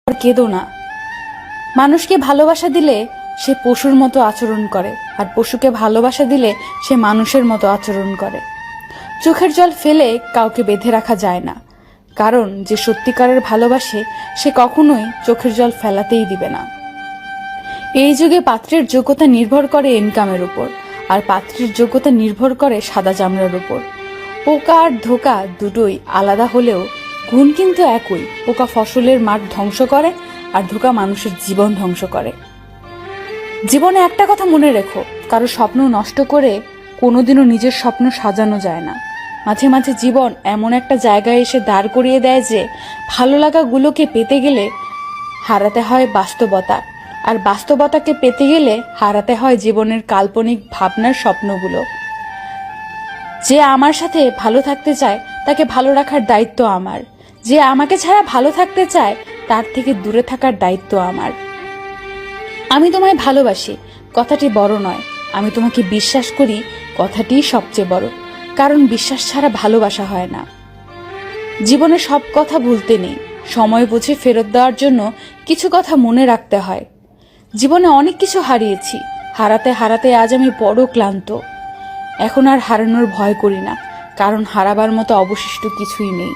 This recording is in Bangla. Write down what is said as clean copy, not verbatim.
আর কেঁদো না। মানুষকে ভালোবাসা দিলে সে পশুর মতো আচরণ করে, আর পশুকে ভালোবাসা দিলে সে মানুষের মতো আচরণ করে। চোখের জল ফেলে কাউকে বেঁধে রাখা যায় না, কারণ যে সত্যিকারের ভালোবাসে সে কখনোই চোখের জল ফেলাতেই দিবে না। এই যুগে পাত্রের যোগ্যতা নির্ভর করে ইনকামের উপর, আর পাত্রের যোগ্যতা নির্ভর করে সাদা চামড়ার উপর। পোকা আর ধোকা দুটোই আলাদা হলেও গুণ কিন্তু একই। পোকা ফসলের মাঠ ধ্বংস করে, আর ধোকা মানুষের জীবন ধ্বংস করে। জীবনে একটা কথা মনে রেখো, কারো স্বপ্ন নষ্ট করে কোনোদিনও নিজের স্বপ্ন সাজানো যায় না। মাঝে মাঝে জীবন এমন একটা জায়গায় এসে দাঁড় করিয়ে দেয় যে ভালো লাগাগুলোকে পেতে গেলে হারাতে হয় বাস্তবতা, আর বাস্তবতাকে পেতে গেলে হারাতে হয় জীবনের কাল্পনিক ভাবনার স্বপ্নগুলো। যে আমার সাথে ভালো থাকতে চায় তাকে ভালো রাখার দায়িত্ব আমার, যে আমাকে ছাড়া ভালো থাকতে চায় তার থেকে দূরে থাকার দায়িত্ব আমার। আমি তোমায় ভালোবাসি কথাটি বড় নয়, আমি তোমাকে বিশ্বাস করি কথাটিই সবচেয়ে বড়, কারণ বিশ্বাস ছাড়া ভালোবাসা হয় না। জীবনে সব কথা ভুলতে নেই, সময় বুঝে ফেরত দেওয়ার জন্য কিছু কথা মনে রাখতে হয়। জীবনে অনেক কিছু হারিয়েছি, হারাতে হারাতে আজ আমি বড় ক্লান্ত। এখন আর হারানোর ভয় করি না, কারণ হারাবার মতো অবশিষ্ট কিছুই নেই।